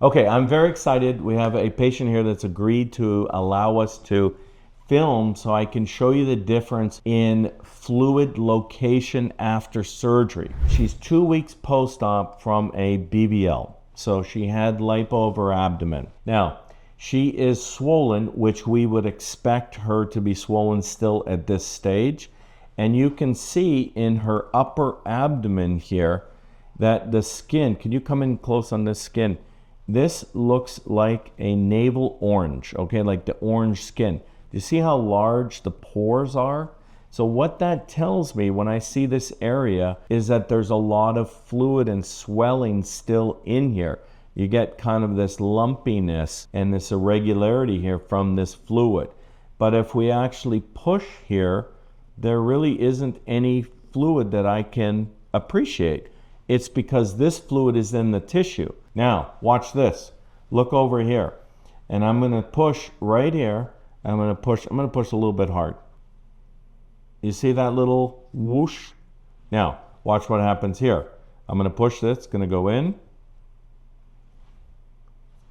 Okay, I'm very excited. We have a patient here that's agreed to allow us to film so I can show you the difference in fluid location after surgery. She's 2 weeks post-op from a BBL. So she had lipo of her abdomen. Now, she is swollen, which we would expect her to be swollen still at this stage. And you can see in her upper abdomen here that the skin, can you come in close on this skin? This looks like a navel orange, okay, like the orange skin. You see how large the pores are? So what that tells me when I see this area is that there's a lot of fluid and swelling still in here. You get kind of this lumpiness and this irregularity here from this fluid. But if we actually push here, there really isn't any fluid that I can appreciate. It's because this fluid is in the tissue. Now, watch this. Look over here. And I'm gonna push right here. I'm gonna push a little bit hard. You see that little whoosh? Now, watch what happens here. I'm gonna push this, it's gonna go in.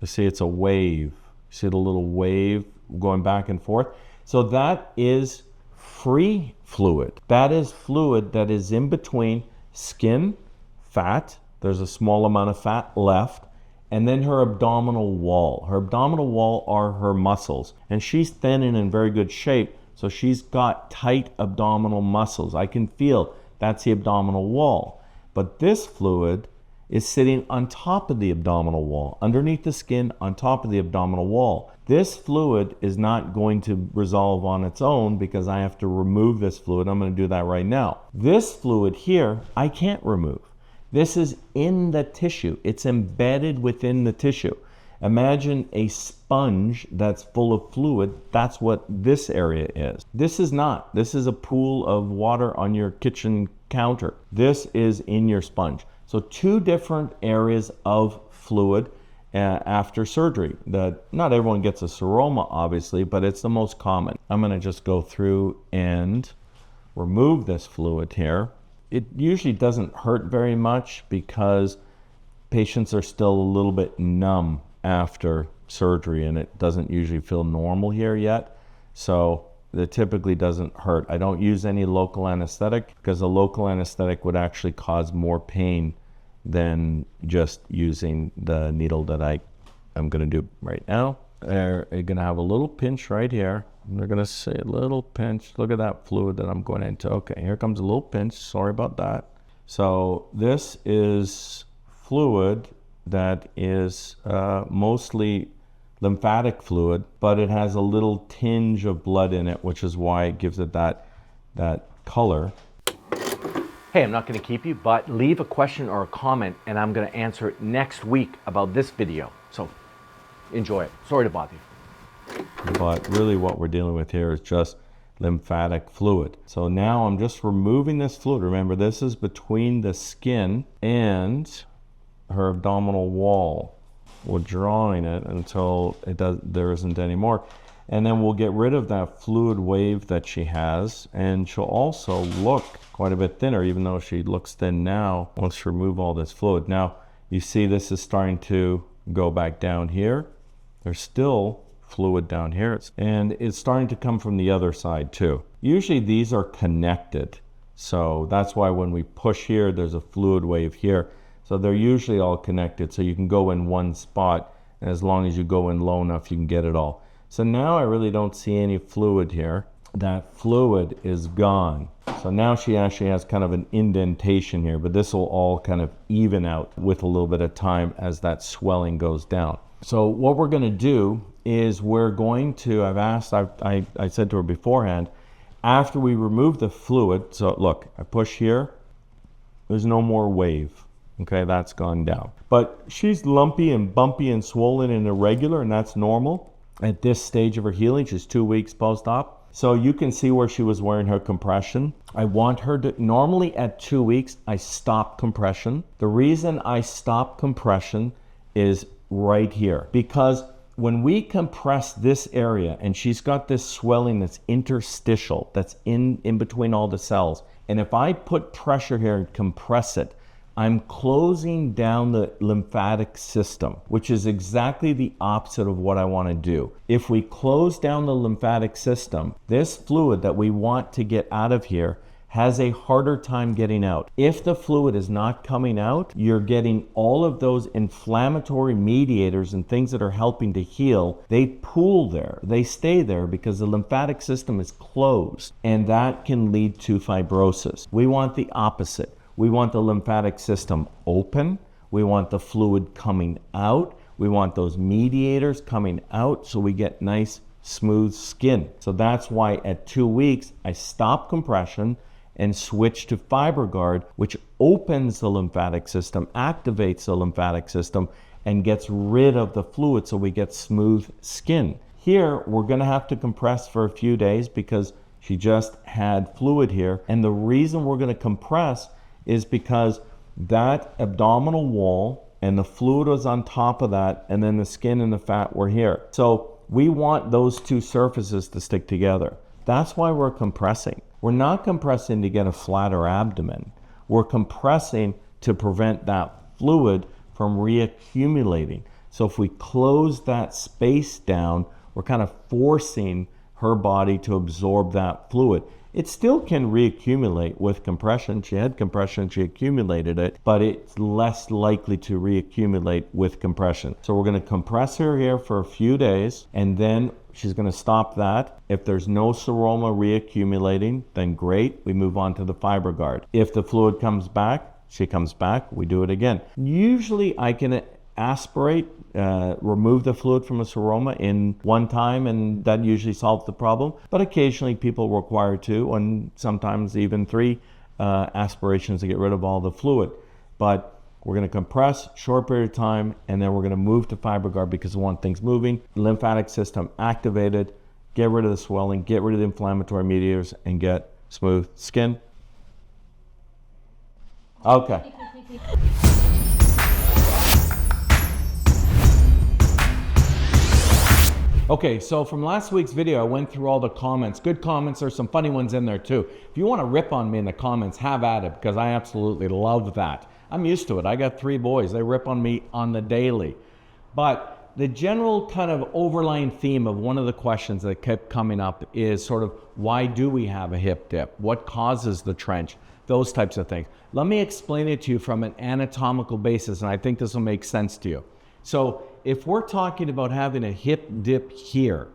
You see it's a wave. You see the little wave going back and forth? So that is free fluid. That is fluid that is in between skin, fat, there's a small amount of fat left, and then her abdominal wall. Her abdominal wall are her muscles, and she's thin and in very good shape, so she's got tight abdominal muscles. I can feel that's the abdominal wall. But this fluid is sitting on top of the abdominal wall, underneath the skin, on top of the abdominal wall. This fluid is not going to resolve on its own because I have to remove this fluid. I'm going to do that right now. This fluid here, I can't remove. This is in the tissue. It's embedded within the tissue. Imagine a sponge that's full of fluid. That's what this area is. This is not. This is a pool of water on your kitchen counter. This is in your sponge. So two different areas of fluid after surgery. Not everyone gets a seroma, obviously, but it's the most common. I'm going to just go through and remove this fluid here. It usually doesn't hurt very much because patients are still a little bit numb after surgery, and it doesn't usually feel normal here yet. So it typically doesn't hurt. I don't use any local anesthetic because a local anesthetic would actually cause more pain than just using the needle that I'm going to do right now. You're going to have a little pinch right here. They're going to say a little pinch. Look at that fluid that I'm going into. Okay, here comes a little pinch. Sorry about that. So this is fluid that is mostly lymphatic fluid, but it has a little tinge of blood in it, which is why it gives it that color. Hey, I'm not going to keep you, but leave a question or a comment and I'm going to answer it next week about this video. So enjoy it. Sorry to bother you. But really what we're dealing with here is just lymphatic fluid. So now I'm just removing this fluid. Remember, this is between the skin and her abdominal wall. We're drawing it until there isn't any more. And then we'll get rid of that fluid wave that she has, and she'll also look quite a bit thinner, even though she looks thin now once you remove all this fluid. Now, you see this is starting to go back down here. There's still fluid down here, and it's starting to come from the other side too. Usually these are connected, so that's why when we push here, there's a fluid wave here. So they're usually all connected, so you can go in one spot, and as long as you go in low enough, you can get it all. So now I really don't see any fluid here. That fluid is gone. So now she actually has kind of an indentation here, but this will all kind of even out with a little bit of time as that swelling goes down. So what we're going to do is we're going to, I said to her beforehand, after we remove the fluid, so look, I push here, there's no more wave. Okay, that's gone down. But she's lumpy and bumpy and swollen and irregular, and that's normal at this stage of her healing. She's 2 weeks post-op. So you can see where she was wearing her compression. I want her to, normally at 2 weeks, I stop compression. The reason I stop compression is right here, because when we compress this area and she's got this swelling that's interstitial, that's in between all the cells, and if I put pressure here and compress it, I'm closing down the lymphatic system, which is exactly the opposite of what I want to do. If we close down the lymphatic system, this fluid that we want to get out of here has a harder time getting out. If the fluid is not coming out, you're getting all of those inflammatory mediators and things that are helping to heal. They pool there, they stay there because the lymphatic system is closed, and that can lead to fibrosis. We want the opposite. We want the lymphatic system open. We want the fluid coming out. We want those mediators coming out so we get nice, smooth skin. So that's why at 2 weeks, I stop compression and switch to FiberGuard, which opens the lymphatic system, activates the lymphatic system, and gets rid of the fluid so we get smooth skin. Here, we're gonna have to compress for a few days because she just had fluid here. And the reason we're gonna compress is because that abdominal wall and the fluid was on top of that, and then the skin and the fat were here. So we want those two surfaces to stick together. That's why we're compressing. We're not compressing to get a flatter abdomen. We're compressing to prevent that fluid from reaccumulating. So if we close that space down, we're kind of forcing her body to absorb that fluid. It still can reaccumulate with compression. She had compression, she accumulated it, but it's less likely to reaccumulate with compression. So we're gonna compress her here for a few days, and then she's gonna stop that. If there's no seroma reaccumulating, then great, we move on to the FiberGuard. If the fluid comes back, she comes back, we do it again. Usually I can aspirate, remove the fluid from a seroma in one time, and that usually solves the problem. But occasionally people require 2 and sometimes even 3 aspirations to get rid of all the fluid. But we're going to compress short period of time, and then we're going to move to FiberGuard because we want things moving, lymphatic system activated, get rid of the swelling, get rid of the inflammatory mediators, and get smooth skin. Okay. Okay, so from last week's video, I went through all the comments. Good comments, there's some funny ones in there too. If you want to rip on me in the comments, have at it, because I absolutely love that. I'm used to it. I got 3 boys. They rip on me on the daily. But the general kind of overlying theme of one of the questions that kept coming up is sort of, why do we have a hip dip? What causes the trench? Those types of things. Let me explain it to you from an anatomical basis, and I think this will make sense to you. So if we're talking about having a hip dip here,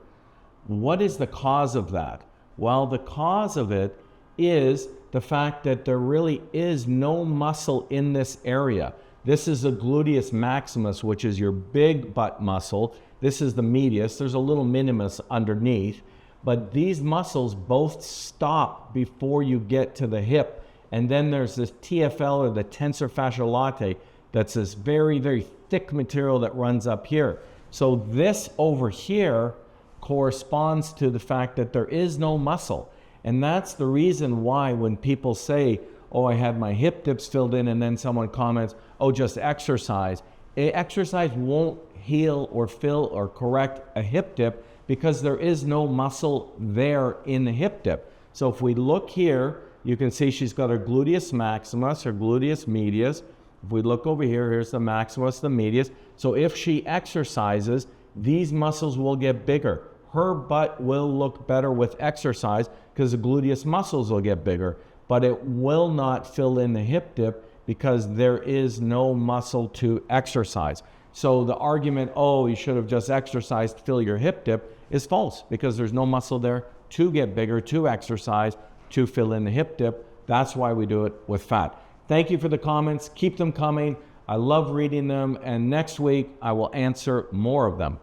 what is the cause of that? Well, the cause of it is the fact that there really is no muscle in this area. This is the gluteus maximus, which is your big butt muscle. This is the medius. There's a little minimus underneath, but these muscles both stop before you get to the hip. And then there's this TFL, or the tensor fasciae latae, that's this very, very thick material that runs up here. So this over here corresponds to the fact that there is no muscle. And that's the reason why when people say, oh, I had my hip dips filled in, and then someone comments, oh, just exercise. Exercise won't heal or fill or correct a hip dip because there is no muscle there in the hip dip. So if we look here, you can see she's got her gluteus maximus, her gluteus medius. If we look over here, here's the maximus, the medius. So if she exercises, these muscles will get bigger. Her butt will look better with exercise because the gluteus muscles will get bigger, but it will not fill in the hip dip because there is no muscle to exercise. So the argument, oh, you should have just exercised to fill your hip dip, is false because there's no muscle there to get bigger, to exercise, to fill in the hip dip. That's why we do it with fat. Thank you for the comments. Keep them coming. I love reading them. And next week, I will answer more of them.